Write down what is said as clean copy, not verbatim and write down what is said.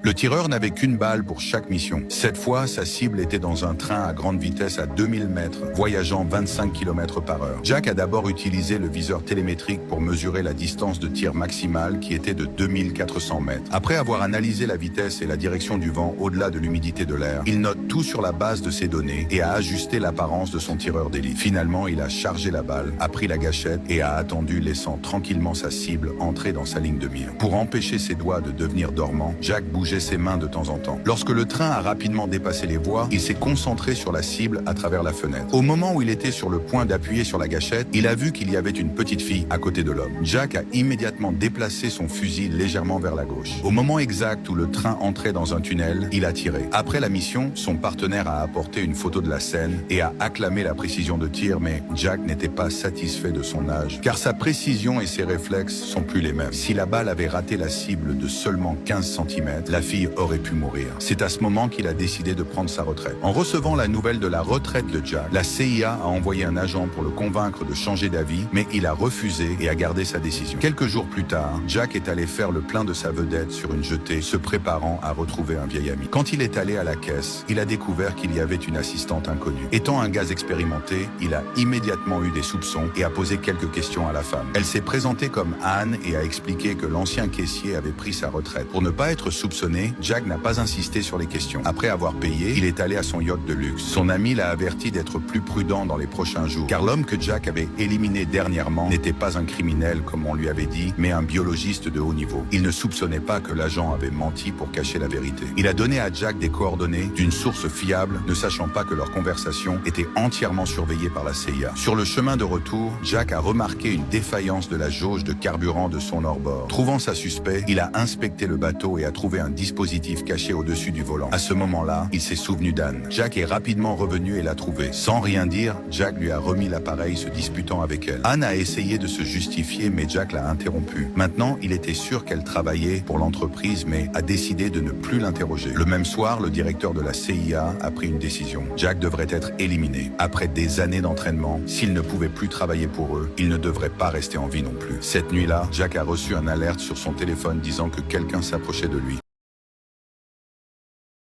Le tireur n'avait qu'une balle pour chaque mission. Cette fois, sa cible était dans un train à grande vitesse à 2000 mètres, voyageant 25 km par heure. Jack a d'abord utilisé le viseur télémétrique pour mesurer la distance de tir maximale qui était de 2400 mètres. Après avoir analysé la vitesse et la direction du vent au-delà de l'humidité de l'air, il note tout sur la base de ces données et a ajusté l'apparence de son tireur d'élite. Finalement, il a chargé la balle, a pris la gâchette et a attendu, laissant tranquillement sa cible entrer dans sa ligne de mire. Pour empêcher ses doigts de devenir dormants, Jack bougeait ses mains de temps en temps. Lorsque le train a rapidement dépassé les voies, il s'est concentré sur la cible à travers la fenêtre. Au moment où il était sur le point d'appuyer sur la gâchette, il a vu qu'il y avait une petite fille à côté de l'homme. Jack a immédiatement déplacé son fusil légèrement vers la gauche. Au moment exact où le train entrait dans un tunnel, il a tiré. Après la mission, son partenaire a apporté une photo de la scène et a acclamé la précision de tir, mais Jack n'était pas satisfait de son âge, car sa précision et ses réflexes sont plus les mêmes. Si la balle avait raté la cible de seulement 15 cm, la fille aurait pu mourir. C'est à ce moment qu'il a décidé de prendre sa retraite. En recevant la nouvelle de la retraite de Jack, la CIA a envoyé un agent pour le convaincre de changer d'avis, mais il a refusé et a gardé sa décision. Quelques jours plus tard, Jack est allé faire le plein de sa vedette sur une jetée, se préparant à retrouver un vieil ami. Quand il est allé à la caisse, il a découvert qu'il y avait une assistante inconnue. Étant un gaz expérimenté, il a immédiatement eu des soupçons et a posé quelques questions à la femme. Elle s'est présentée comme Anne et a expliqué que l'ancien caissier avait pris sa retraite. Pour ne pas être soupçonné, Jack n'a pas insisté sur les questions. Après avoir payé, il est allé à son yacht de luxe. Son ami l'a averti d'être plus prudent dans les prochains jours, car l'homme que Jack avait éliminé dernièrement n'était pas un criminel comme on lui avait dit, mais un biologiste de haut niveau. Il ne soupçonnait pas que l'agent avait menti pour cacher la vérité. Il a donné à Jack des coordonnées d'une source fiable, ne sachant pas que leur conversation était entièrement surveillée par la CIA. Sur le chemin de retour, Jack a remarqué une défaillance de la jauge de carburant de son hors-bord. Trouvant ça suspect, il a inspecté le bateau et a trouvé un dispositif caché au-dessus du volant. À ce moment-là, il s'est souvenu d'Anne. Jack est rapidement revenu et l'a trouvée. Sans rien dire, Jack lui a remis l'appareil, se disputant avec elle. Anne a essayé de se justifier, mais Jack l'a interrompu. Maintenant, il était sûr qu'elle travaillait pour l'entreprise, mais a décidé de ne plus l'interroger. Le même soir, le directeur de la CIA a pris une décision. Jack devrait être éliminé. Après des années d'entraînement, s'il ne pouvait plus travailler pour eux, il ne devrait pas rester en vie non plus. Cette nuit-là, Jack a reçu un alerte sur son téléphone disant que quelqu'un s'approchait de lui.